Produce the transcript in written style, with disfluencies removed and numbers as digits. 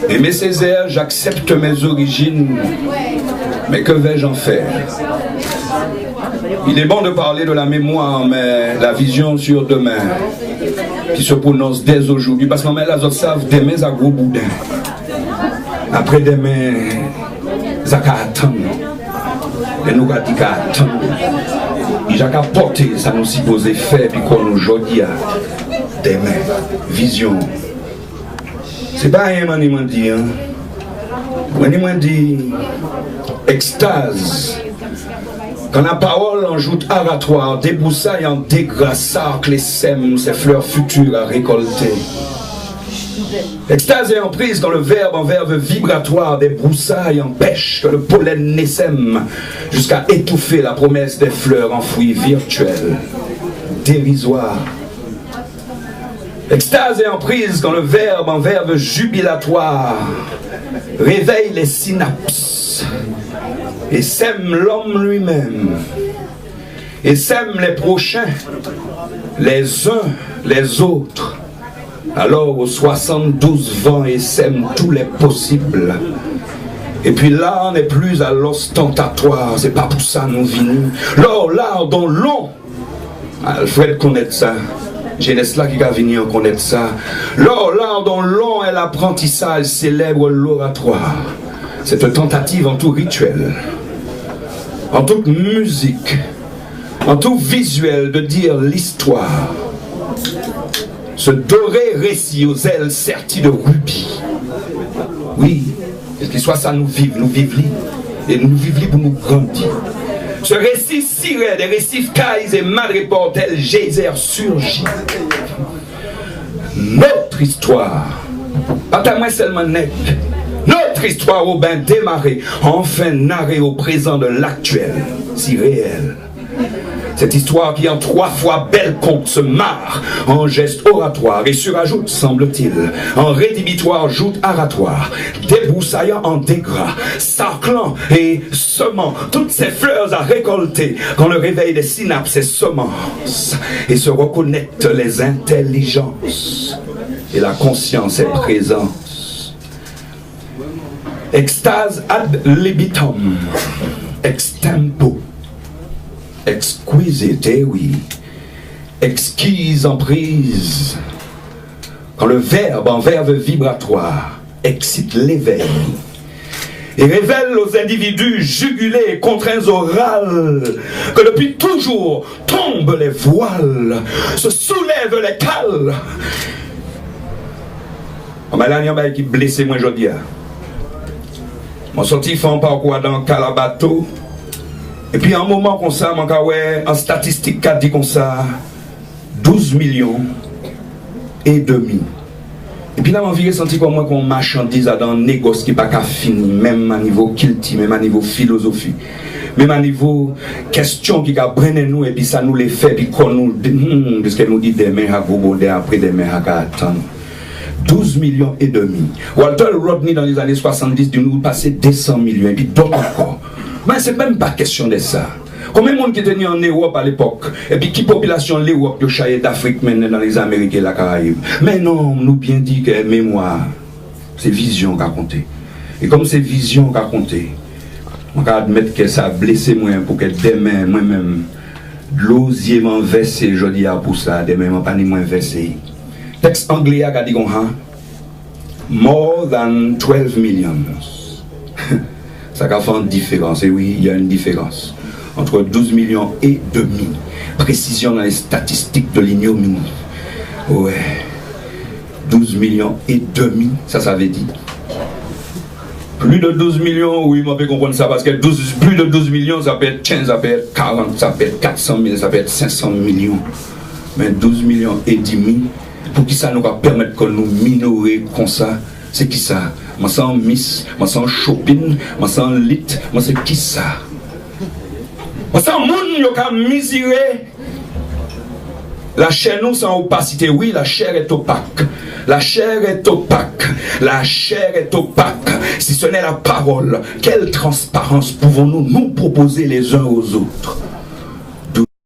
Aimé Césaire, j'accepte mes origines, mais que vais-je en faire? Il est bon de parler de la mémoire, mais la vision sur demain, qui se prononce dès aujourd'hui, parce que les autres savent demain à gros boudin. Après demain, ça va attendre. Et nous allons attendre. Il a qu'à porter, ça nous suppose faire, puis qu'on nous aujourd'hui demain, vision. C'est pas rien, man, il m'a dit, hein. Il m'a dit, extase. Quand la parole en joute aratoire, débroussaille en dégrâce, sarcle et sème ses fleurs futures à récolter. Extase et emprise quand le verbe en verbe vibratoire des broussailles empêche que le pollen n'essaime jusqu'à étouffer la promesse des fleurs enfouies virtuelles, dérisoires. Extase et emprise quand le verbe en verbe jubilatoire réveille les synapses et sème l'homme lui-même et sème les prochains, les uns, les autres. Alors aux 72 vents et sème tous les possibles. Et puis l'art n'est plus à l'ostentatoire, c'est pas pour ça nous venus. L'art dont l'on, Alfred connaît ça. Jeunesse là qui va venir connaître ça. L'art dont l'on est l'apprentissage célèbre l'oratoire. Cette tentative en tout rituel, en toute musique, en tout visuel de dire l'histoire. Ce doré récit aux ailes serties de rubis. Oui, et qu'il soit ça nous vivons et nous vivons pour nous grandir. Ce récit ciré des récifs cailles et madréport-tel geyser surgit. Notre histoire, pas ta main seulement nette, notre histoire au bain démarré, enfin narrée au présent de l'actuel, si réel. Cette histoire qui en 3 fois belle conte se marre en geste oratoire et surajoute, semble-t-il, en rédhibitoire joute aratoire, débroussaillant en dégras, sarclant et semant toutes ces fleurs à récolter quand le réveil des synapses est semence et se reconnectent les intelligences et la conscience est présence. Extase ad libitum, extempo. Exquisité, oui, exquise en prise, quand le verbe en verbe vibratoire excite l'éveil et révèle aux individus jugulés et contraints orales que depuis toujours tombent les voiles, se soulèvent les cales. On m'a dit qui blessé moi aujourd'hui. Mon sorti fait un parcours dans Calabato. Et puis, en un moment comme ça, en statistique, qu'a dit comme ça, 12 millions et demi. Et puis là, on vient sentir comme moi qu'on marchandise dans un négoce qui n'est pas fini, même à niveau kilti, même à niveau philosophie, même à niveau question qui a brûlé nous, et puis ça nous les fait, puis qu'on nous dit, parce qu'elle nous dit demain à Goubodé, après demain à attendre. 12 millions et demi. Walter Rodney, dans les années 70, dit nous passer 200 millions, et puis d'autres encore. Mais c'est même pas question de ça. Combien de monde qui était né en Europe à l'époque, et puis qui population l'Europe, de Chaïe d'Afrique, maintenant dans les Amériques et la Caraïbe. Mais non, nous bien dit que mémoire, c'est vision qu'a compté. Et comme c'est vision qu'a compté, on va admettre que ça a blessé moi pour que demain, moi-même, l'osier m'en verse, je dis pour ça, demain, m'en pas ni moins versé. Texte anglais a dit qu'on a more than 12 millions. Ça a fait une différence, et oui, il y a une différence entre 12 millions et demi. Précision dans les statistiques de l'ignominie. Ouais. 12 millions et demi, ça veut dire. Plus de 12 millions, oui, on peut comprendre ça, parce que plus de 12 millions, ça peut être 15, ça peut être 40, ça peut être 400 000, ça peut être 500 millions. Mais 12 millions et demi, pour qui ça nous va permettre que nous minorer comme ça, c'est qui ça? Moi sans miss, moi sans shopping, moi sans lit, moi c'est qui ça? Moi sans moun yo ka miseré. La chair nous sans opacité, oui, la chair est opaque. La chair est opaque. La chair est opaque. Si ce n'est la parole, quelle transparence pouvons-nous nous proposer les uns aux autres?